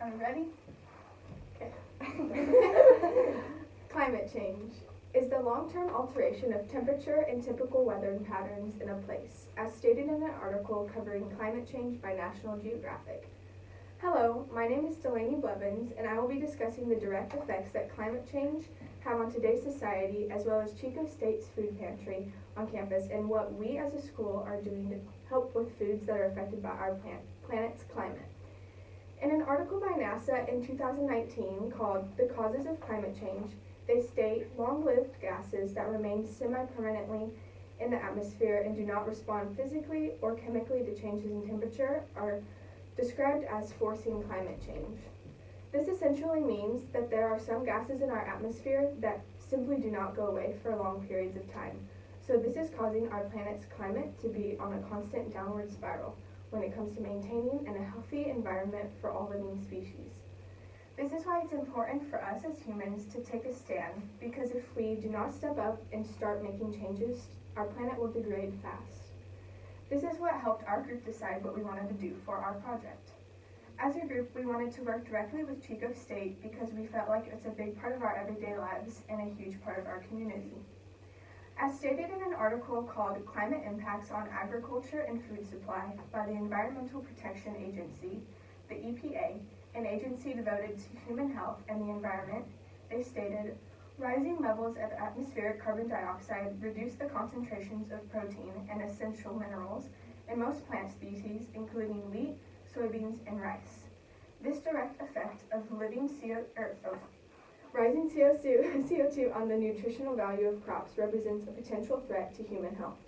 Are we ready? Okay. Climate change is the long-term alteration of temperature and typical weather patterns in a place, as stated in an article covering climate change by National Geographic. Hello, my name is Delaney Blevins, and I will be discussing the direct effects that climate change have on today's society, as well as Chico State's food pantry on campus and what we as a school are doing to help with foods that are affected by our planet's climate. In an article by NASA in 2019 called The Causes of Climate Change, they state long-lived gases that remain semi-permanently in the atmosphere and do not respond physically or chemically to changes in temperature are described as forcing climate change. This essentially means that there are some gases in our atmosphere that simply do not go away for long periods of time. So this is causing our planet's climate to be on a constant downward spiral when it comes to maintaining a healthy environment for all living species. This is why it's important for us as humans to take a stand, because if we do not step up and start making changes, our planet will degrade fast. This is what helped our group decide what we wanted to do for our project. As a group, we wanted to work directly with Chico State because we felt like it's a big part of our everyday lives and a huge part of our community. As stated in an article called Climate Impacts on Agriculture and Food Supply by the Environmental Protection Agency, the EPA, an agency devoted to human health and the environment, they stated, rising levels of atmospheric carbon dioxide reduce the concentrations of protein and essential minerals in most plant species, including wheat, soybeans, and rice. This direct effect of rising CO2 on the nutritional value of crops represents a potential threat to human health.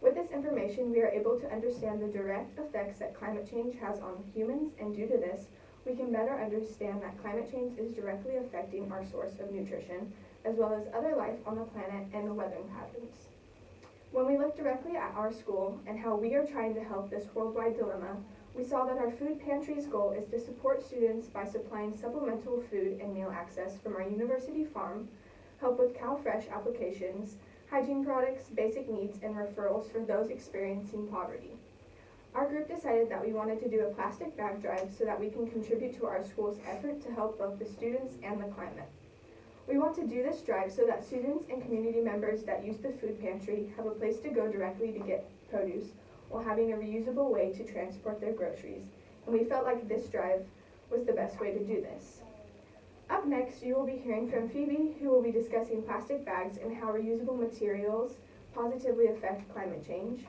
With this information, we are able to understand the direct effects that climate change has on humans, and due to this, we can better understand that climate change is directly affecting our source of nutrition, as well as other life on the planet and the weather patterns. When we look directly at our school and how we are trying to help this worldwide dilemma, we saw that our food pantry's goal is to support students by supplying supplemental food and meal access from our university farm, help with CalFresh applications, hygiene products, basic needs, and referrals for those experiencing poverty. Our group decided that we wanted to do a plastic bag drive so that we can contribute to our school's effort to help both the students and the climate. We want to do this drive so that students and community members that use the food pantry have a place to go directly to get produce while having a reusable way to transport their groceries, and we felt like this drive was the best way to do this. Up next, you will be hearing from Phoebe, who will be discussing plastic bags and how reusable materials positively affect climate change.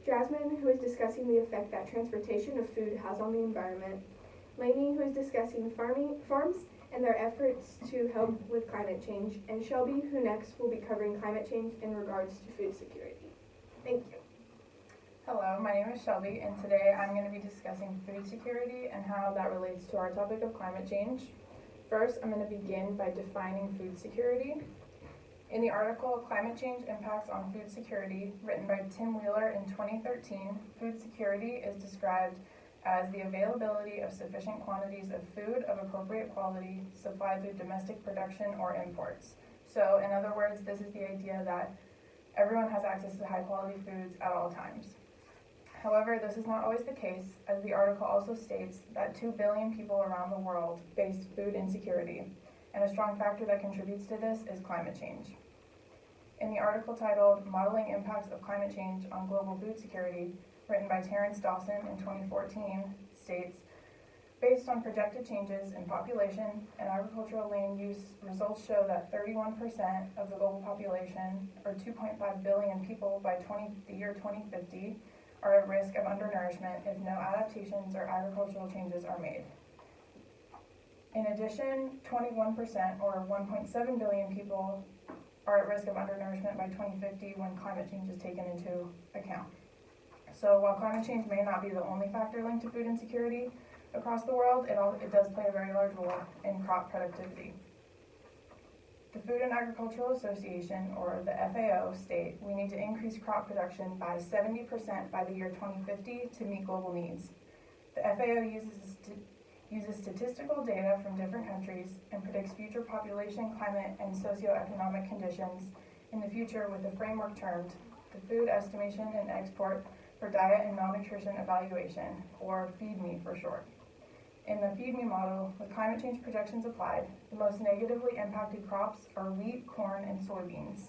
Jasmine, who is discussing the effect that transportation of food has on the environment. Lainey, who is discussing farms and their efforts to help with climate change. And Shelby, who next will be covering climate change in regards to food security. Thank you. Hello, my name is Shelby, and today I'm going to be discussing food security and how that relates to our topic of climate change. First, I'm going to begin by defining food security. In the article, Climate Change Impacts on Food Security, written by Tim Wheeler in 2013, food security is described as the availability of sufficient quantities of food of appropriate quality supplied through domestic production or imports. So, in other words, this is the idea that everyone has access to high-quality foods at all times. However, this is not always the case, as the article also states that 2 billion people around the world face food insecurity, and a strong factor that contributes to this is climate change. In the article titled Modeling Impacts of Climate Change on Global Food Security, written by Terrence Dawson in 2014, states, based on projected changes in population and agricultural land use, results show that 31% of the global population, or 2.5 billion people by the year 2050, are at risk of undernourishment if no adaptations or agricultural changes are made. In addition, 21%, or 1.7 billion people, are at risk of undernourishment by 2050 when climate change is taken into account. So while climate change may not be the only factor linked to food insecurity across the world, it does play a very large role in crop productivity. The Food and Agricultural Association, or the FAO, state we need to increase crop production by 70% by the year 2050 to meet global needs. The FAO uses statistical data from different countries and predicts future population, climate, and socioeconomic conditions in the future with a framework termed the Food Estimation and Export for Diet and Malnutrition Evaluation, or FEEDME for short. In the Feed Me model, with climate change projections applied, the most negatively impacted crops are wheat, corn, and soybeans,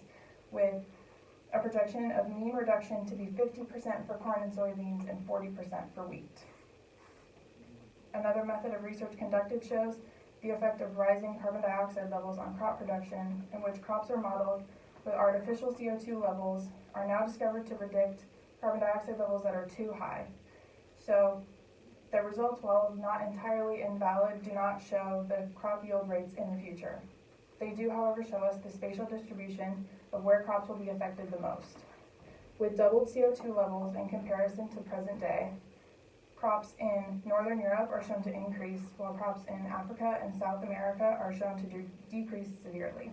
with a projection of mean reduction to be 50% for corn and soybeans and 40% for wheat. Another method of research conducted shows the effect of rising carbon dioxide levels on crop production, in which crops are modeled with artificial CO2 levels are now discovered to predict carbon dioxide levels that are too high. So the results, while not entirely invalid, do not show the crop yield rates in the future. They do, however, show us the spatial distribution of where crops will be affected the most. With doubled CO2 levels in comparison to present day, crops in Northern Europe are shown to increase, while crops in Africa and South America are shown to decrease severely.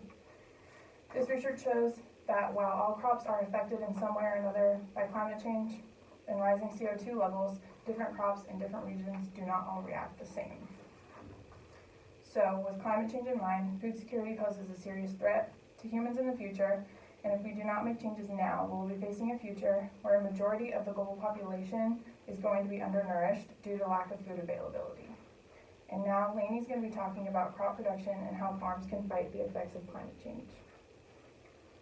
This research shows that while all crops are affected in some way or another by climate change and rising CO2 levels, different crops in different regions do not all react the same. So, with climate change in mind, food security poses a serious threat to humans in the future, and if we do not make changes now, we will be facing a future where a majority of the global population is going to be undernourished due to lack of food availability. And now, Lainey's going to be talking about crop production and how farms can fight the effects of climate change.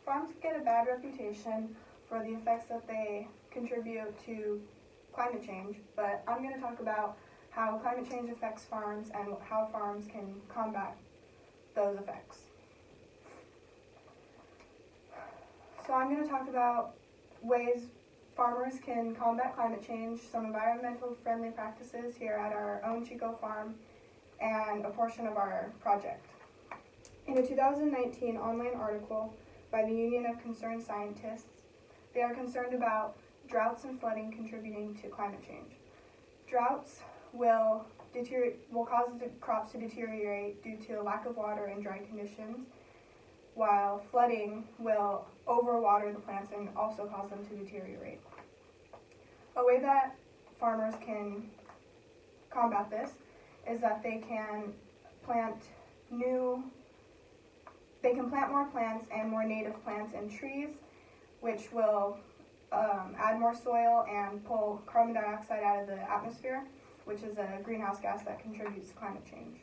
Farms get a bad reputation for the effects that they contribute to climate change, but I'm going to talk about how climate change affects farms and how farms can combat those effects. So I'm going to talk about ways farmers can combat climate change, some environmental friendly practices here at our own Chico farm, and a portion of our project. In a 2019 online article by the Union of Concerned Scientists, they are concerned about droughts and flooding contributing to climate change. Droughts will cause the crops to deteriorate due to lack of water and dry conditions, while flooding will overwater the plants and also cause them to deteriorate. A way that farmers can combat this is that they can plant more plants and more native plants and trees, which will add more soil and pull carbon dioxide out of the atmosphere, which is a greenhouse gas that contributes to climate change.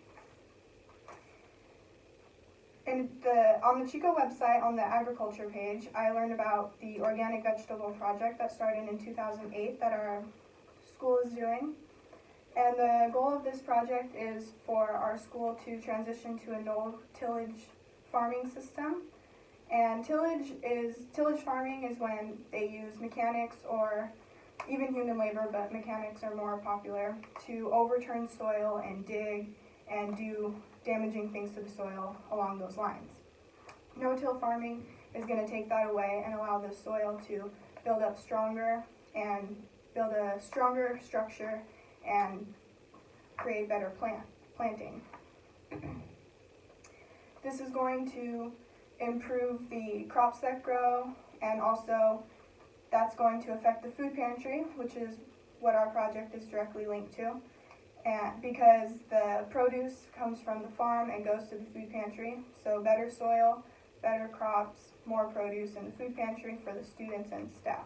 On the Chico website, on the agriculture page, I learned about the organic vegetable project that started in 2008 that our school is doing. And the goal of this project is for our school to transition to a no-tillage farming system. And tillage farming is when they use mechanics or even human labor, but mechanics are more popular, to overturn soil and dig and do damaging things to the soil along those lines. No-till farming is going to take that away and allow the soil to build up stronger and build a stronger structure and create better planting. This is going to improve the crops that grow, and also that's going to affect the food pantry, which is what our project is directly linked to. And because the produce comes from the farm and goes to the food pantry, so better soil, better crops, more produce in the food pantry for the students and staff.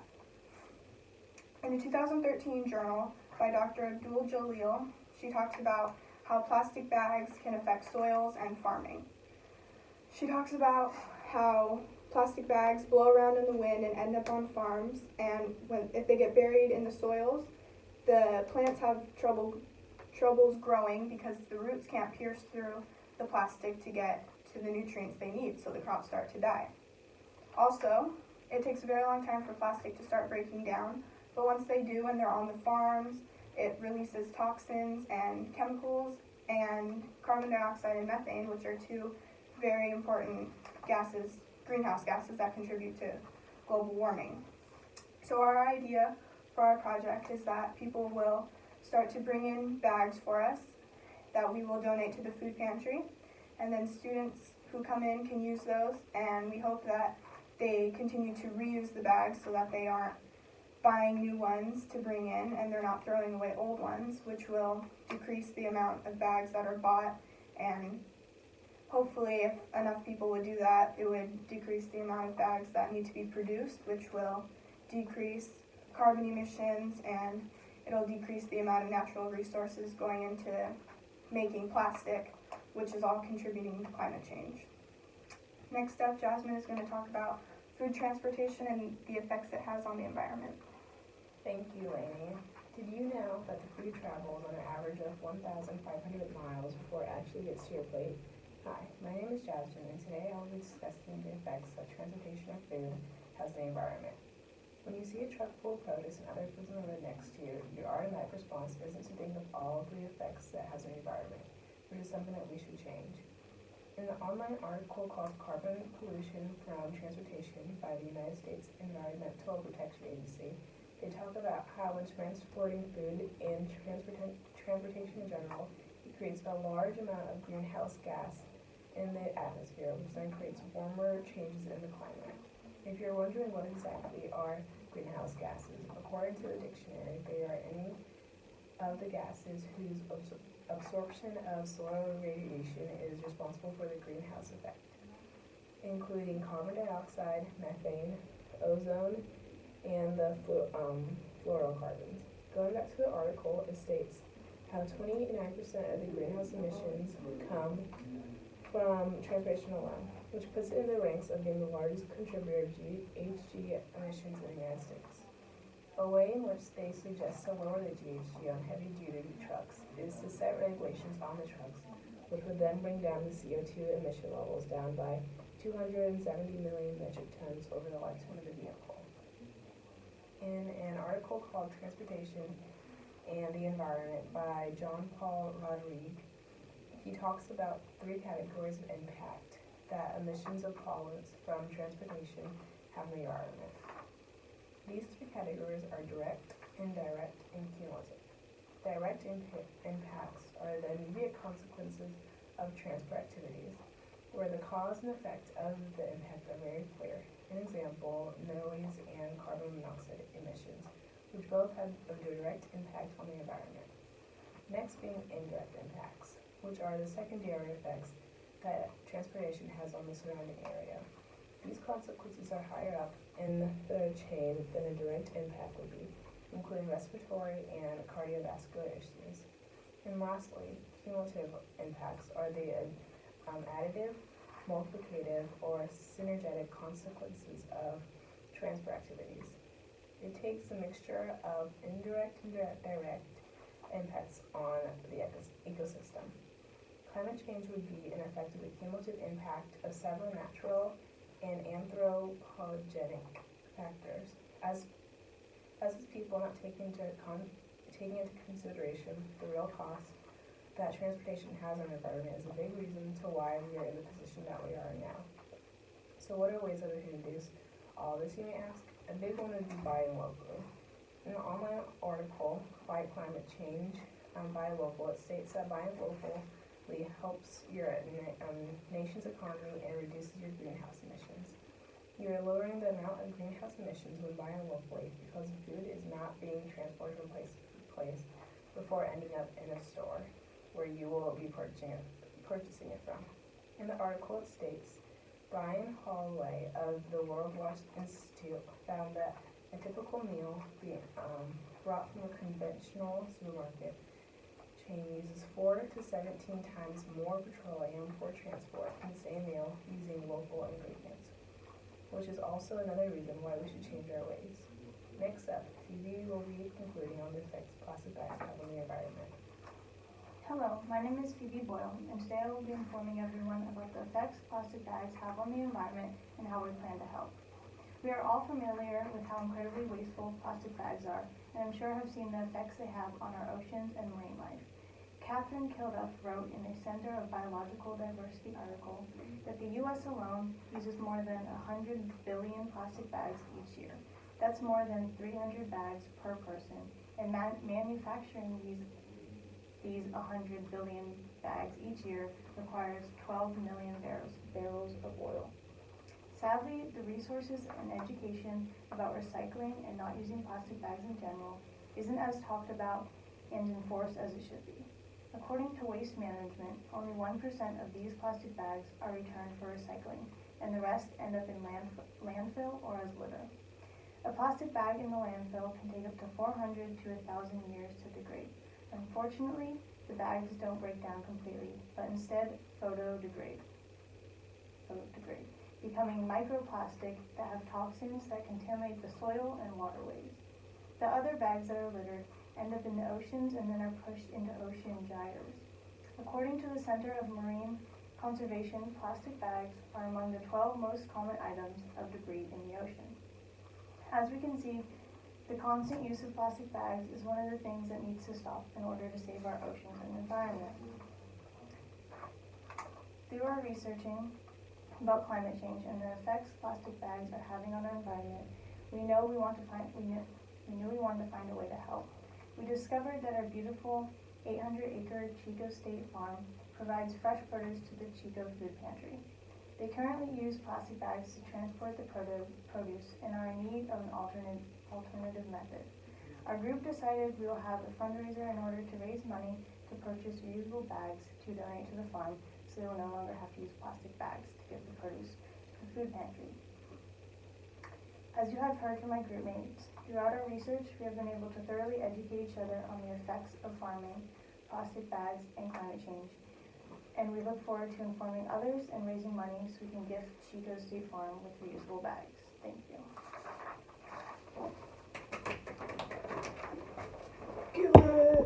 In a 2013 journal by Dr. Abdul Jalil, she talks about how plastic bags can affect soils and farming. She talks about how plastic bags blow around in the wind and end up on farms, and if they get buried in the soils, the plants have troubles growing because the roots can't pierce through the plastic to get to the nutrients they need, so the crops start to die. Also, it takes a very long time for plastic to start breaking down, but once they do and they're on the farms, it releases toxins and chemicals and carbon dioxide and methane, which are two very important gases, greenhouse gases that contribute to global warming. So our idea for our project is that people will start to bring in bags for us that we will donate to the food pantry, and then students who come in can use those, and we hope that they continue to reuse the bags so that they aren't buying new ones to bring in and they're not throwing away old ones, which will decrease the amount of bags that are bought, and hopefully if enough people would do that, it would decrease the amount of bags that need to be produced, which will decrease carbon emissions, and it'll decrease the amount of natural resources going into making plastic, which is all contributing to climate change. Next up, Jasmine is going to talk about food transportation and the effects it has on the environment. Thank you, Lainey. Did you know that the food travels on an average of 1,500 miles before it actually gets to your plate? Hi, my name is Jasmine, and today I will be discussing the effects that transportation of food has on the environment. When you see a truck full of produce and other foods on the road next to you, your automatic response isn't to think of all of the effects that it has on the environment, which is something that we should change. In an online article called Carbon Pollution from Transportation by the United States Environmental Protection Agency, they talk about how when transporting food and transportation in general, it creates a large amount of greenhouse gas in the atmosphere, which then creates warmer changes in the climate. If you're wondering what exactly are greenhouse gases, according to the dictionary, they are any of the gases whose absorption of soil radiation is responsible for the greenhouse effect, including carbon dioxide, methane, ozone, and the fluorocarbons. Going back to the article, it states how 29% of the greenhouse emissions come from transportation alone, which puts it in the ranks of being the largest contributor of GHG emissions in the United States. A way in which they suggest to lower the GHG on heavy-duty trucks is to set regulations on the trucks, which would then bring down the CO2 emission levels down by 270 million metric tons over the lifetime of the vehicle. In an article called Transportation and the Environment by John Paul Rodrigue, he talks about 3 categories of impact that emissions of pollutants from transportation have on the environment. These 3 categories are direct, indirect, and cumulative. Direct impacts are the immediate consequences of transport activities, where the cause and effect of the impact are very clear. An example, noise and carbon monoxide emissions, which both have a direct impact on the environment. Next being indirect impacts, which are the secondary effects that transportation has on the surrounding area. These consequences are higher up in the chain than a direct impact would be, including respiratory and cardiovascular issues. And lastly, cumulative impacts are the additive, multiplicative, or synergetic consequences of transport activities. It takes a mixture of indirect and direct impacts on the ecosystem. Climate change would be an effect of the cumulative impact of several natural and anthropogenic factors. As people not taking into consideration the real cost that transportation has on the environment is a big reason to why we are in the position that we are now. So what are ways that we can reduce all this, you may ask? A big one would be buying locally. In the online article, Fight Climate Change, Buy Local, it states that buying locally helps your nation's economy and reduces your greenhouse emissions. You are lowering the amount of greenhouse emissions when buying locally because the food is not being transported from place to place before ending up in a store where you will be purchasing it from. In the article it states, Brian Holloway of the World Watch Institute found that a typical meal being brought from a conventional supermarket chain uses 4 to 17 times more petroleum for transport than the same meal using local ingredients, which is also another reason why we should change our ways. Next up, Phoebe will be concluding on the effects plastic bags have on the environment. Hello, my name is Phoebe Boyle, and today I will be informing everyone about the effects plastic bags have on the environment and how we plan to help. We are all familiar with how incredibly wasteful plastic bags are, and I'm sure have seen the effects they have on our oceans and marine life. Catherine Kilduff wrote in a Center of Biological Diversity article that the U.S. alone uses more than 100 billion plastic bags each year. That's more than 300 bags per person, and manufacturing these 100 billion bags each year requires 12 million barrels of oil. Sadly, the resources and education about recycling and not using plastic bags in general isn't as talked about and enforced as it should be. According to Waste Management, only 1% of these plastic bags are returned for recycling, and the rest end up in landfill or as litter. A plastic bag in the landfill can take up to 400 to 1,000 years to degrade. Unfortunately, the bags don't break down completely, but instead photodegrade, becoming microplastic that have toxins that contaminate the soil and waterways. The other bags that are littered end up in the oceans and then are pushed into ocean gyres. According to the Center of Marine Conservation, plastic bags are among the 12 most common items of debris in the ocean. As we can see, the constant use of plastic bags is one of the things that needs to stop in order to save our oceans and environment. Through our researching about climate change and the effects plastic bags are having on our environment, we knew we wanted to find a way to help. We discovered that our beautiful 800-acre Chico State Farm provides fresh produce to the Chico Food Pantry. They currently use plastic bags to transport the produce and are in need of an alternative method. Our group decided we will have a fundraiser in order to raise money to purchase reusable bags to donate to the farm so they will no longer have to use plastic bags to give the produce to the food pantry. As you have heard from my group mates, throughout our research we have been able to thoroughly educate each other on the effects of farming, plastic bags, and climate change. And we look forward to informing others and raising money so we can gift Chico State Farm with reusable bags. Thank you.